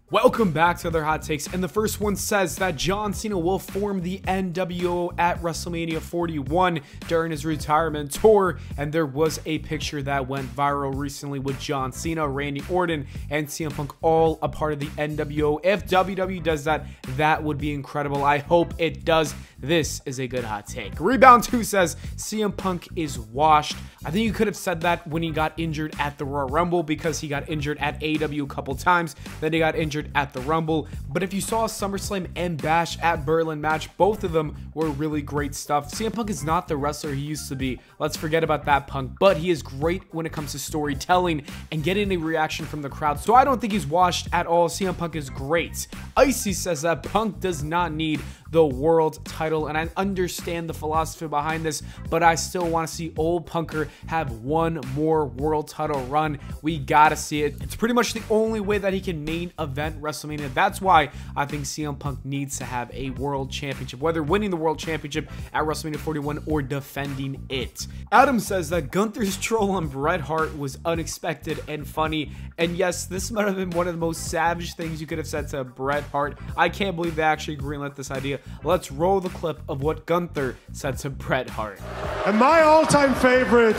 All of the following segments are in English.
Welcome back to other hot takes, and the first one says that John Cena will form the NWO at WrestleMania 41 during his retirement tour, and there was a picture that went viral recently with John Cena, Randy Orton, and CM Punk all a part of the NWO. If WWE does that, that would be incredible. I hope it does. This is a good hot take. Rebound 2 says CM Punk is washed. I think you could have said that when he got injured at the Royal Rumble, because he got injured at AEW a couple times, then he got injured at the Rumble. But if you saw SummerSlam and Bash at Berlin match, both of them were really great stuff. CM Punk is not the wrestler he used to be. Let's forget about that, Punk. But he is great when it comes to storytelling and getting a reaction from the crowd. So I don't think he's washed at all. CM Punk is great. Icy says that Punk does not need the world title, and I understand the philosophy behind this, but I still want to see old Punker have one more world title run. We gotta see it. It's pretty much the only way that he can main event WrestleMania. That's why I think CM Punk needs to have a world championship, whether winning the world championship at WrestleMania 41 or defending it. Adam says that Gunther's troll on Bret Hart was unexpected and funny, and yes, this might have been one of the most savage things you could have said to Bret Hart. I can't believe they actually greenlit this idea. Let's roll the clip of what Gunther said to Bret Hart. And my all-time favorite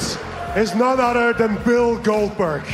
is none other than Bill Goldberg.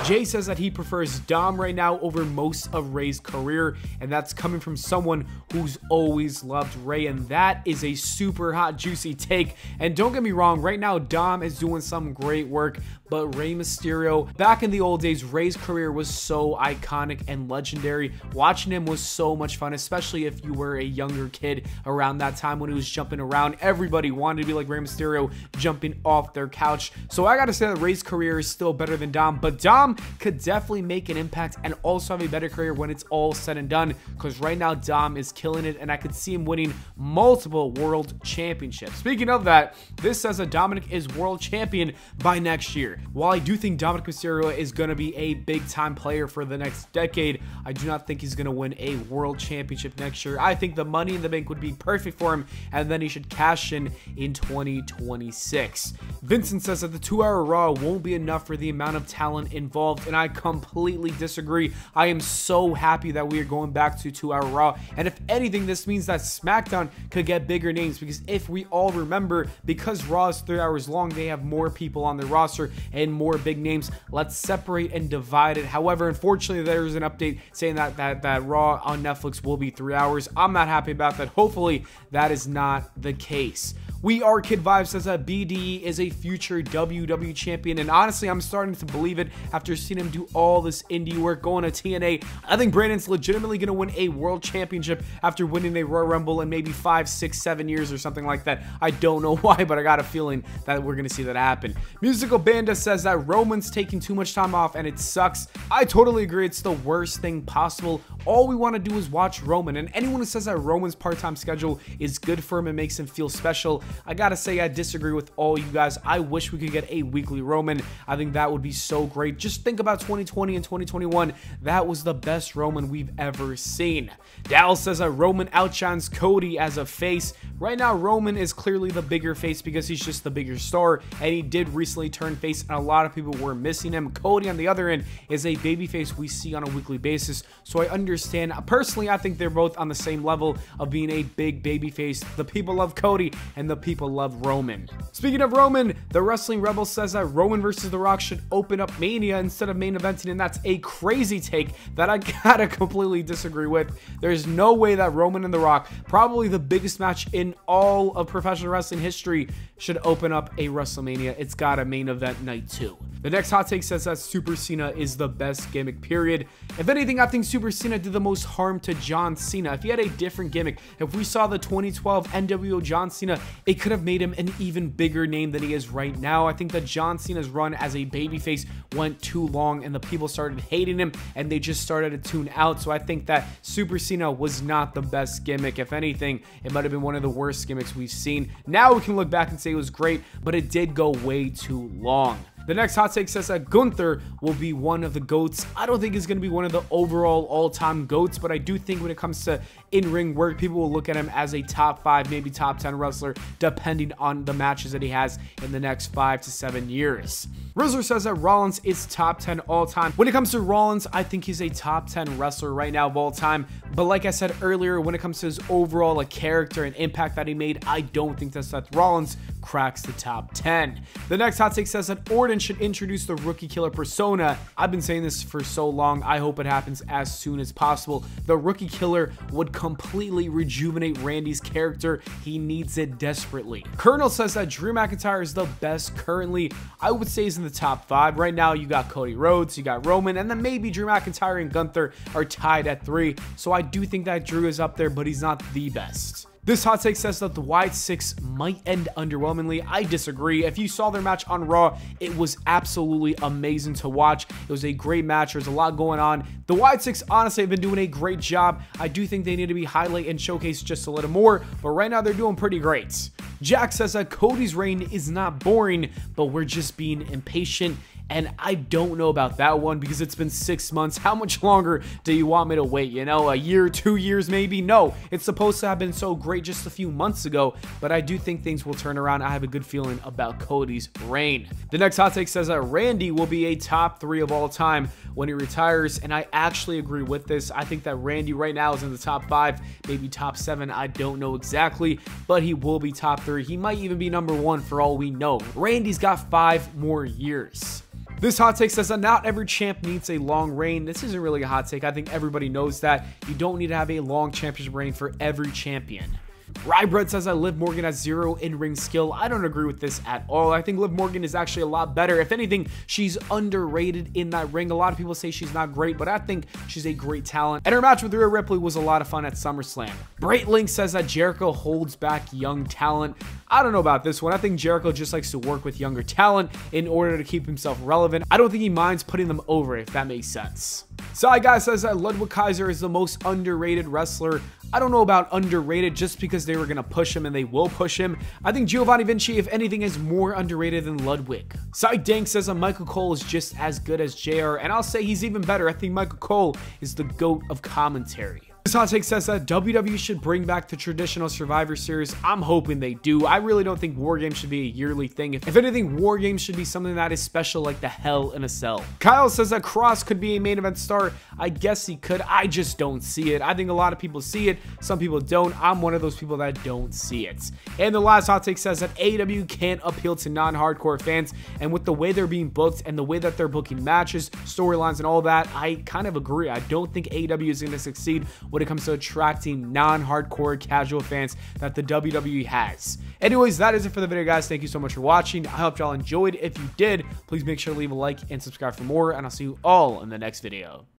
Jay says that he prefers Dom right now over most of Ray's career, and that's coming from someone who's always loved Ray, and that is a super hot, juicy take. And don't get me wrong, right now Dom is doing some great work, but Rey Mysterio, back in the old days, Ray's career was so iconic and legendary. Watching him was so much fun, especially if you were a younger kid around that time when he was jumping around. Everybody wanted to be like Rey Mysterio, jumping off their couch. So I gotta say that Ray's career is still better than Dom, but Dom could definitely make an impact and also have a better career when it's all said and done, because right now Dom is killing it, and I could see him winning multiple world championships. Speaking of that, this says that Dominic is world champion by next year. While I do think Dominic Mysterio is going to be a big time player for the next decade, I do not think he's going to win a world championship next year. I think the Money in the Bank would be perfect for him, and then he should cash in 2026. Vincent says that the 2-hour Raw won't be enough for the amount of talent involved, and I completely disagree. I am so happy that we are going back to 2-hour Raw, and if anything, this means that SmackDown could get bigger names, because if we all remember, because Raw is 3 hours long, they have more people on their roster and more big names. Let's separate and divide it. However, unfortunately, there's an update saying that Raw on Netflix will be 3 hours. I'm not happy about that. Hopefully, that is not the case. We Are Kid Vibe says that BDE is a future WWE champion, and honestly, I'm starting to believe it after seeing him do all this indie work, going to TNA. I think Brandon's legitimately going to win a world championship after winning a Royal Rumble in maybe 5, 6, 7 years or something like that. I don't know why, but I got a feeling that we're going to see that happen. Musical Banda says that Roman's taking too much time off, and it sucks. I totally agree. It's the worst thing possible. All we want to do is watch Roman, and anyone who says that Roman's part-time schedule is good for him and makes him feel special, I gotta say I disagree with all you guys. I wish we could get a weekly Roman. I think that would be so great. Just think about 2020 and 2021. That was the best Roman we've ever seen. Dallas says that Roman outshines Cody as a face. Right now, Roman is clearly the bigger face because he's just the bigger star, and he did recently turn face, and a lot of people were missing him. Cody, on the other end, is a babyface we see on a weekly basis, so I understand. Personally, I think they're both on the same level of being a big babyface. The people love Cody, and the people love Roman. Speaking of Roman, the Wrestling Rebel says that Roman versus The Rock should open up Mania instead of main eventing, and that's a crazy take that I gotta completely disagree with. There's no way that Roman and The Rock, probably the biggest match in all of professional wrestling history, should open up a WrestleMania. It's got a main event night too. The next hot take says that Super Cena is the best gimmick, period. If anything, I think Super Cena did the most harm to John Cena. If he had a different gimmick, if we saw the 2012 NWO John Cena, it could have made him an even bigger name than he is right now. I think that John Cena's run as a babyface went too long, and the people started hating him, and they just started to tune out. So I think that Super Cena was not the best gimmick. If anything, it might have been one of the worst gimmicks we've seen. Now we can look back and say it was great, but it did go way too long. The next hot take says that Gunther will be one of the GOATs. I don't think he's going to be one of the overall all-time GOATs, but I do think when it comes to in-ring work, people will look at him as a top 5, maybe top 10 wrestler, depending on the matches that he has in the next 5 to 7 years. Rizzler says that Rollins is top 10 all-time. When it comes to Rollins, I think he's a top 10 wrestler right now of all time, but like I said earlier, when it comes to his overall character and impact that he made, I don't think that Seth Rollins cracks the top 10. The next hot take says that Orton should introduce the Rookie Killer persona. I've been saying this for so long. I hope it happens as soon as possible. The Rookie Killer would completely rejuvenate Randy's character. He needs it desperately. Colonel says that Drew McIntyre is the best currently. I would say he's in the top 5. Right now, you got Cody Rhodes, you got Roman, and then maybe Drew McIntyre and Gunther are tied at 3. So I do think that Drew is up there, but he's not the best. This hot take says that the Wyatt 6 might end underwhelmingly. I disagree. If you saw their match on Raw, it was absolutely amazing to watch. It was a great match. There's a lot going on. The Wyatt 6 honestly have been doing a great job. I do think they need to be highlighted and showcased just a little more, but right now they're doing pretty great. Jack says that Codys Reign is not boring, but we're just being impatient. And I don't know about that one because it's been 6 months. How much longer do you want me to wait? You know, a year, 2 years maybe? No, it's supposed to have been so great just a few months ago, but I do think things will turn around. I have a good feeling about Codys Reign. The next hot take says that Randy will be a top 3 of all time when he retires, and I actually agree with this. I think that Randy right now is in the top 5, maybe top 7. I don't know exactly, but he will be top 3. He might even be number 1 for all we know. Randy's got 5 more years. This hot take says that not every champ needs a long reign. This isn't really a hot take. I think everybody knows that. You don't need to have a long championship reign for every champion. Rybread says that Liv Morgan has 0 in-ring skill. I don't agree with this at all. I think Liv Morgan is actually a lot better. If anything, she's underrated in that ring. A lot of people say she's not great, but I think she's a great talent. And her match with Rhea Ripley was a lot of fun at SummerSlam. Bright Link says that Jericho holds back young talent. I don't know about this one. I think Jericho just likes to work with younger talent in order to keep himself relevant. I don't think he minds putting them over, if that makes sense. Side Guy says that Ludwig Kaiser is the most underrated wrestler. I don't know about underrated just because they were going to push him and they will push him. I think Giovanni Vinci, if anything, is more underrated than Ludwig. Side Dank says that Michael Cole is just as good as JR, and I'll say he's even better. I think Michael Cole is the GOAT of commentary. This hot take says that WWE should bring back the traditional Survivor Series. I'm hoping they do. I really don't think War Games should be a yearly thing. If anything, War Games should be something that is special like the Hell in a Cell. Kyle says that Cross could be a main event star. I guess he could. I just don't see it. I think a lot of people see it. Some people don't. I'm one of those people that don't see it. And the last hot take says that AEW can't appeal to non-hardcore fans. And with the way they're being booked and the way that they're booking matches, storylines, and all that, I kind of agree. I don't think AEW is going to succeed when it comes to attracting non-hardcore casual fans that the WWE has. Anyways, that is it for the video, guys. Thank you so much for watching. I hope y'all enjoyed. If you did, please make sure to leave a like and subscribe for more, and I'll see you all in the next video.